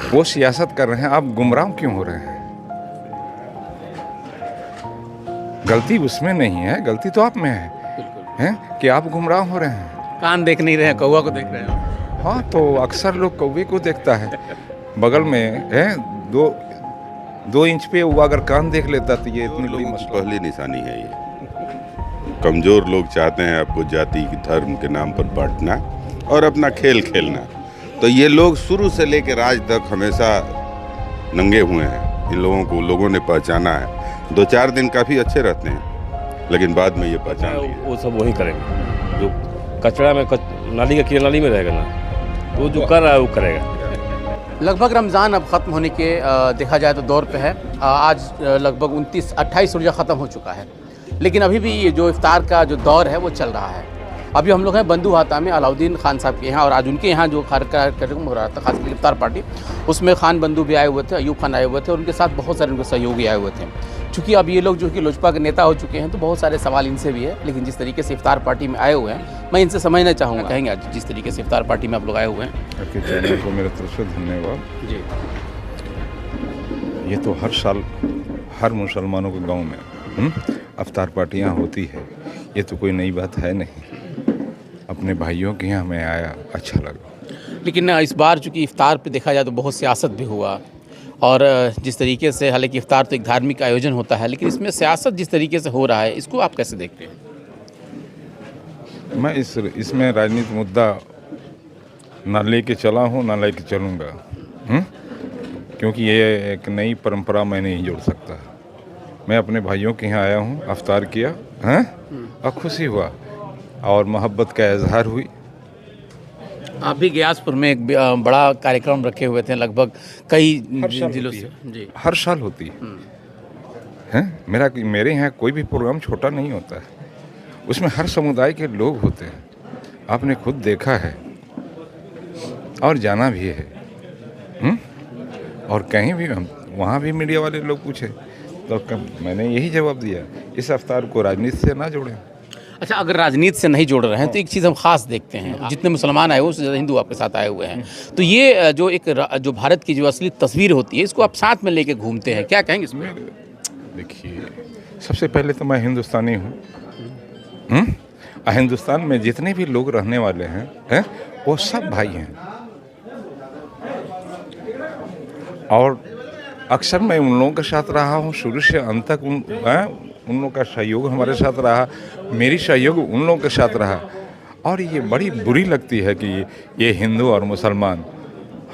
वो सियासत कर रहे हैं, आप गुमराह क्यों हो रहे हैं? गलती उसमें नहीं है, गलती तो आप में है कि आप गुमराह हो रहे हैं। कान देख नहीं रहे हैं, कौवा को देख रहे हैं। हाँ, तो अक्सर लोग कौवे को देखता है, बगल में है 2 इंच पे वो अगर कान देख लेता तो ये इतनी बड़ी मसला। पहली निशानी है ये। कमज़ोर लोग चाहते हैं आपको जाति धर्म के नाम पर बांटना और अपना खेल खेलना। तो ये लोग शुरू से लेकर आज तक हमेशा नंगे हुए हैं। इन लोगों को लोगों ने पहचाना है। 2-4 दिन काफ़ी अच्छे रहते हैं, लेकिन बाद में ये पहचान लिया। वो सब वही करेंगे जो कचरा में नाली का कीड़ा नाली में रहेगा ना, तो जो कर रहा है वो करेगा। लगभग रमज़ान अब ख़त्म होने के देखा जाए तो दौर पे है। आज लगभग 28 रोज़ा ख़त्म हो चुका है, लेकिन अभी भी ये जो इफ्तार का जो दौर है वो चल रहा है। अभी हम लोग हैं बंधु हाता में अलाउद्दीन खान साहब के यहाँ, और आज उनके यहाँ जो कार्यक्रम हो रहा था खासकर इफ्तार पार्टी, उसमें खान बंधु भी आए हुए थे, अयूब खान आए हुए थे, और उनके साथ बहुत सारे उनके सहयोगी आए हुए थे। चूँकि अब ये लोग जो कि लोजपा के नेता हो चुके हैं, तो बहुत सारे सवाल इनसे भी है, लेकिन जिस तरीके से इफ्तार पार्टी में आए हुए हैं, मैं इनसे समझना चाहूँगा, कहेंगे आज जिस तरीके से इफ्तार पार्टी में आप लोग आए हुए हैं। आपके चैनल को मेरे तरफ से धन्यवाद जी। ये तो हर साल हर मुसलमानों के गांव में इफ्तार पार्टियां होती है, ये तो कोई नई बात है नहीं। अपने भाइयों के यहाँ मैं आया, अच्छा लगा। लेकिन इस बार चूँकि इफ्तार पे देखा जाए तो बहुत सियासत भी हुआ, और जिस तरीके से, हालांकि इफ्तार तो एक धार्मिक आयोजन होता है, लेकिन इसमें सियासत जिस तरीके से हो रहा है, इसको आप कैसे देखते हैं? मैं इसमें राजनीतिक मुद्दा ना लेके चला हूँ, ना लेके चलूँगा, क्योंकि ये एक नई परंपरा मैं नहीं जोड़ सकता। मैं अपने भाइयों के यहाँ आया हूँ, इफ्तार किया हैं और खुशी हुआ और मोहब्बत का इजहार हुई। आप भी ग्यासपुर में एक बड़ा कार्यक्रम रखे हुए थे, लगभग कई जिलों से। जी, हर साल होती है। मेरे यहाँ कोई भी प्रोग्राम छोटा नहीं होता है, उसमें हर समुदाय के लोग होते हैं। आपने खुद देखा है और जाना भी है। और कहीं भी हम वहाँ भी मीडिया वाले लोग पूछे तो मैंने यही जवाब दिया, इस इफ्तार को राजनीति से ना जोड़ें। अच्छा, अगर राजनीति से नहीं जोड़ रहे हैं तो एक चीज़ हम खास देखते हैं, जितने मुसलमान आए हुए उससे ज़्यादा हिंदू आपके साथ आए हुए हैं, तो ये जो जो भारत की जो असली तस्वीर होती है, इसको आप साथ में लेके घूमते हैं, क्या कहेंगे इसमें? देखिए, सबसे पहले तो मैं हिंदुस्तानी हूँ। हिंदुस्तान में जितने भी लोग रहने वाले हैं वो सब भाई हैं, और अक्सर मैं उन लोगों के साथ रहा हूँ शुरू से अंत तक। उन लोगों का सहयोग हमारे साथ रहा, मेरी सहयोग उन लोगों के साथ रहा। और ये बड़ी बुरी लगती है कि ये हिंदू और मुसलमान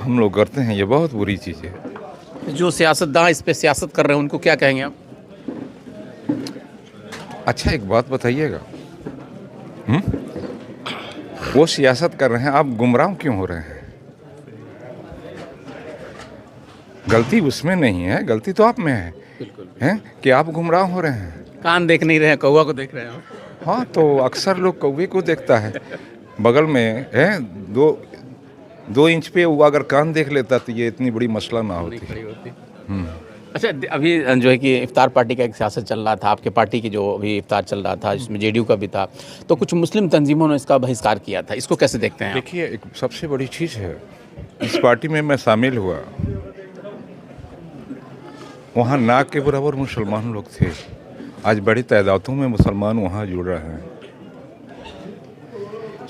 हम लोग करते हैं, ये बहुत बुरी चीज़ है। जो सियासतदान इस पे सियासत कर रहे हैं उनको क्या कहेंगे आप? अच्छा, एक बात बताइएगा, वो सियासत कर रहे हैं, आप गुमराह क्यों हो रहे हैं? गलती उसमें नहीं है, गलती तो आप में है कि आप गुमराह हो रहे हैं। कान देख नहीं रहे हैं, कौवा को देख रहे हैं। हाँ, तो अक्सर लोग कौवे को देखता है, बगल में है 2 इंच पे वो अगर कान देख लेता तो ये इतनी बड़ी मसला ना होती। अच्छा, अभी जो है कि इफ्तार पार्टी का एक सियासत चल रहा था, आपके पार्टी की जो अभी इफ्तार चल रहा था जिसमें जेडीयू का भी था, तो कुछ मुस्लिम तंजीमों ने इसका बहिष्कार किया था, इसको कैसे देखते हैं? देखिए, एक सबसे बड़ी चीज़ है, इस पार्टी में मैं शामिल हुआ, वहाँ नाक के बराबर मुसलमान लोग थे, आज बड़ी तादादों में मुसलमान वहाँ जुड़ रहे हैं।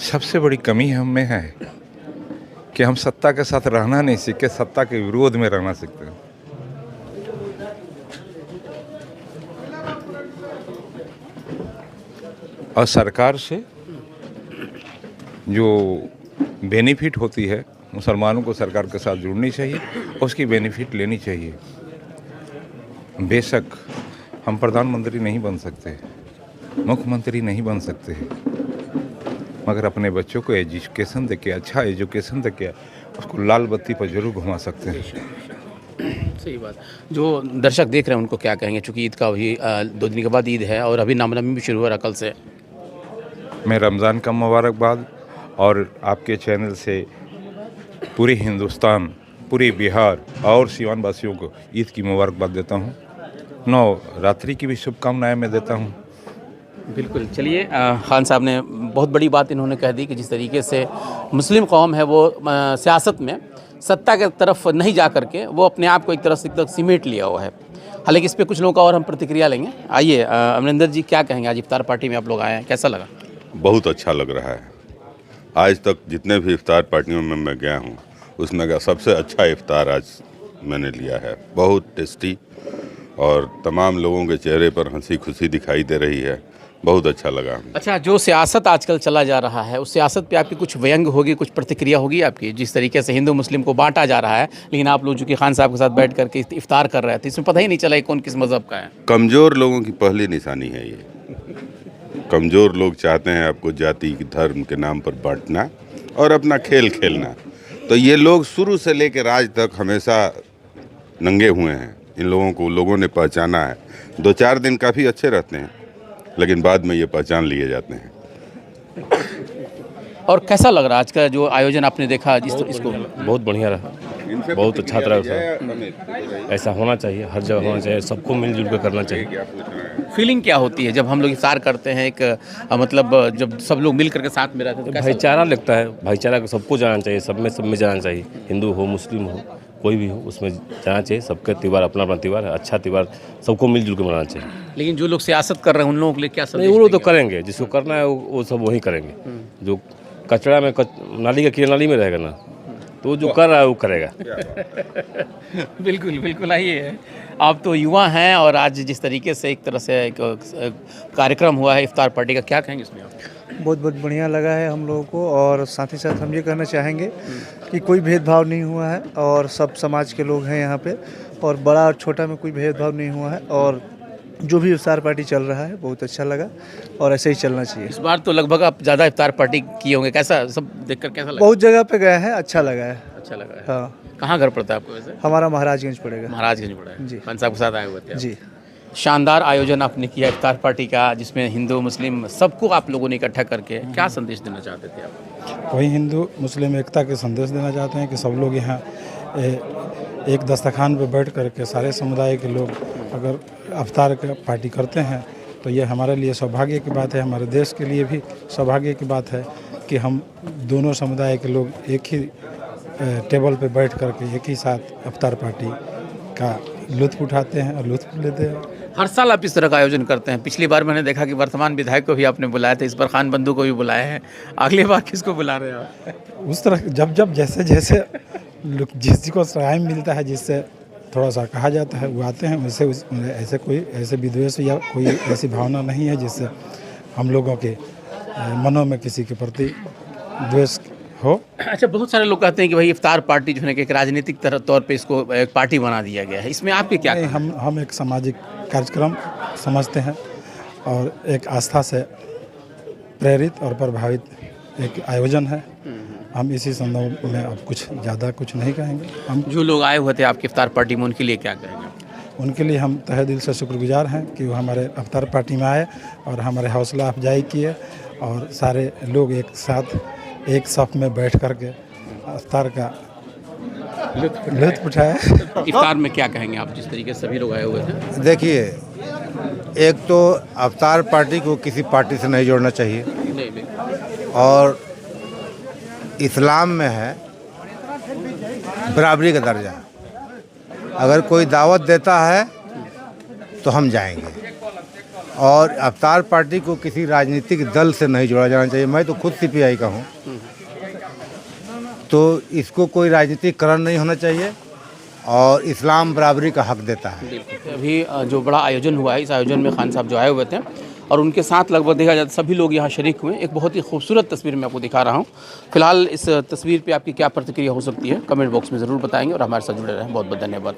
सबसे बड़ी कमी हम में है कि हम सत्ता के साथ रहना नहीं सीखे, सत्ता के विरोध में रहना सीखते हैं। और सरकार से जो बेनिफिट होती है, मुसलमानों को सरकार के साथ जुड़नी चाहिए, उसकी बेनिफिट लेनी चाहिए। बेशक हम प्रधानमंत्री नहीं बन सकते, मुख्यमंत्री नहीं बन सकते, मगर अपने बच्चों को एजुकेशन देके, अच्छा एजुकेशन देके उसको लाल बत्ती पर जरूर घुमा सकते हैं। सही बात। जो दर्शक देख रहे हैं उनको क्या कहेंगे, चूँकि ईद का अभी 2 दिन के बाद ईद है और अभी रामनवमी भी शुरू हो रहा कल से। मैं रमज़ान का मुबारकबाद और आपके चैनल से पूरे हिंदुस्तान, पूरे बिहार और सीवान वासियों को ईद की मुबारकबाद देता हूँ। नवरात्रि की भी शुभकामनाएं मैं देता हूँ। बिल्कुल। चलिए, खान साहब ने बहुत बड़ी बात इन्होंने कह दी कि जिस तरीके से मुस्लिम कौम है वो सियासत में सत्ता की तरफ नहीं जा करके वो अपने आप को एक तरह से एकदम सिमेट लिया हुआ है। हालांकि इस पे कुछ लोगों का और हम प्रतिक्रिया लेंगे। आइए, अमरिंदर जी क्या कहेंगे, आज इफ्तार पार्टी में आप लोग आए हैं, कैसा लगा? बहुत अच्छा लग रहा है। आज तक जितने भी इफ्तार पार्टियों में मैं गया हूँ उसमें का सबसे अच्छा इफ्तार आज मैंने लिया है। बहुत टेस्टी और तमाम लोगों के चेहरे पर हंसी खुशी दिखाई दे रही है। बहुत अच्छा लगा। अच्छा, जो सियासत आजकल चला जा रहा है उस सियासत पे आपकी कुछ व्यंग होगी, कुछ प्रतिक्रिया होगी आपकी? जिस तरीके से हिंदू मुस्लिम को बांटा जा रहा है, लेकिन आप लोग चूँकि खान साहब के साथ बैठ करके इफ्तार कर रहे थे, इसमें पता ही नहीं चला कि कौन किस मज़हब का है। कमज़ोर लोगों की पहली निशानी है ये। कमज़ोर लोग चाहते हैं आपको जाति धर्म के नाम पर बांटना और अपना खेल खेलना। तो ये लोग शुरू से लेकर आज तक हमेशा नंगे हुए हैं। इन लोगों को लोगों ने पहचाना है। 2-4 दिन काफ़ी अच्छे रहते हैं, लेकिन बाद में ये पहचान लिए जाते हैं। और कैसा लग रहा है आज का जो आयोजन आपने देखा इसको? बहुत बढ़िया रहा, बहुत अच्छा तरह ऐसा होना चाहिए, हर जगह होना चाहिए, सबको मिलजुल कर करना चाहिए। फीलिंग क्या होती है जब हम लोग इफ्तार करते हैं? एक मतलब जब सब लोग मिल करके साथ में रहते हैं तो कैसा भाईचारा लगता है। भाईचारा को सबको जाना चाहिए, सब में जाना चाहिए। हिंदू हो मुस्लिम हो कोई भी हो उसमें जाना चाहिए। सबका त्यौहार अपना अपना त्यौहार है, अच्छा त्यौहार सबको मिलजुल कर मनाना चाहिए। लेकिन जो लोग सियासत कर रहे हैं उन लोगों के लिए क्या नहीं, वो लोग तो करेंगे, जिसको करना है वो सब वही करेंगे। जो कचरा में नाली का कीड़ा नाली में रहेगा ना, तो जो कर रहा है वो करेगा। बिल्कुल बिल्कुल। आइए, आप तो युवा हैं और आज जिस तरीके से एक तरह से एक कार्यक्रम हुआ है इफ्तार पार्टी का, क्या कहेंगे इसमें आप? बहुत बहुत बढ़िया लगा है हम लोगों को। और साथ ही साथ हम ये कहना चाहेंगे कि कोई भेदभाव नहीं हुआ है और सब समाज के लोग हैं यहाँ पे, और बड़ा और छोटा में कोई भेदभाव नहीं हुआ है। और जो भी इफ्तार पार्टी चल रहा है बहुत अच्छा लगा और ऐसे ही चलना चाहिए। इस बार तो लगभग आप ज़्यादा इफ्तार पार्टी किए होंगे, कैसा सब देखकर कैसा लगा? बहुत जगह पे गए हैं, अच्छा लगा है। अच्छा लगा है। हाँ, कहाँ घर पड़ता है आपको वैसे? हमारा महाराजगंज पड़ेगा। महाराजगंज पड़ा है जी। खान साहब के साथ आए हुए थे जी। शानदार आयोजन आपने किया इफ्तार पार्टी का, जिसमें हिंदू मुस्लिम सबको आप लोगों ने इकट्ठा करके क्या संदेश देना चाहते थे आप? वही हिंदू मुस्लिम एकता के संदेश देना चाहते हैं कि सब लोग यहाँ एक दस्तरखान पर बैठ कर के सारे समुदाय के लोग अगर इफ्तार का पार्टी करते हैं तो ये हमारे लिए सौभाग्य की बात है, हमारे देश के लिए भी सौभाग्य की बात है कि हम दोनों समुदाय के लोग एक ही टेबल पे बैठ कर के एक ही साथ इफ्तार पार्टी का लुत्फ़ उठाते हैं और लुत्फ़ लेते हैं। हर साल आप इस तरह का आयोजन करते हैं। पिछली बार मैंने देखा कि वर्तमान विधायक को भी आपने बुलाया था, इस बार खान बंधु को भी बुलाया है, अगली बार किसको बुला रहे हैं आप? उस तरह जब जैसे जैसे जिसको टाइम मिलता है, जिससे थोड़ा सा कहा जाता है वो आते हैं। वैसे ऐसे कोई ऐसे विद्वेष या कोई ऐसी भावना नहीं है जिससे हम लोगों के मनों में किसी के प्रति द्वेष हो। अच्छा, बहुत सारे लोग कहते हैं कि भाई इफ्तार पार्टी जो है कि एक राजनीतिक तौर पे इसको एक पार्टी बना दिया गया है, इसमें आपके क्या? नहीं, हम एक सामाजिक कार्यक्रम समझते हैं और एक आस्था से प्रेरित और प्रभावित एक आयोजन है। हम इसी संदर्भ में अब कुछ ज़्यादा कुछ नहीं कहेंगे। हम जो लोग आए हुए थे आपकी इफ्तार पार्टी में उनके लिए क्या कहेंगे? उनके लिए हम तहे दिल से शुक्रगुजार हैं कि वो हमारे इफ्तार पार्टी में आए और हमारे हौसला अफजाई किए और सारे लोग एक साथ एक सफ़ में बैठ कर के इफ्तार का लुत्फ़ उठाया। इफ्तार में क्या कहेंगे आप, जिस तरीके से सभी लोग आए हुए थे? देखिए, एक तो इफ्तार पार्टी को किसी पार्टी से नहीं जोड़ना चाहिए नहीं। और इस्लाम में है बराबरी का दर्जा। अगर कोई दावत देता है तो हम जाएंगे, और इफ्तार पार्टी को किसी राजनीतिक दल से नहीं जोड़ा जाना चाहिए। मैं तो खुद सीपीआई का हूँ, तो इसको कोई राजनीतिकरण नहीं होना चाहिए और इस्लाम बराबरी का हक देता है। अभी जो बड़ा आयोजन हुआ है, इस आयोजन में खान साहब जो आए हुए थे और उनके साथ लगभग देखा जाए सभी लोग यहाँ शरीक हुए। एक बहुत ही खूबसूरत तस्वीर मैं आपको दिखा रहा हूँ। फिलहाल इस तस्वीर पे आपकी क्या प्रतिक्रिया हो सकती है कमेंट बॉक्स में ज़रूर बताएंगे और हमारे साथ जुड़े रहें। बहुत बहुत धन्यवाद।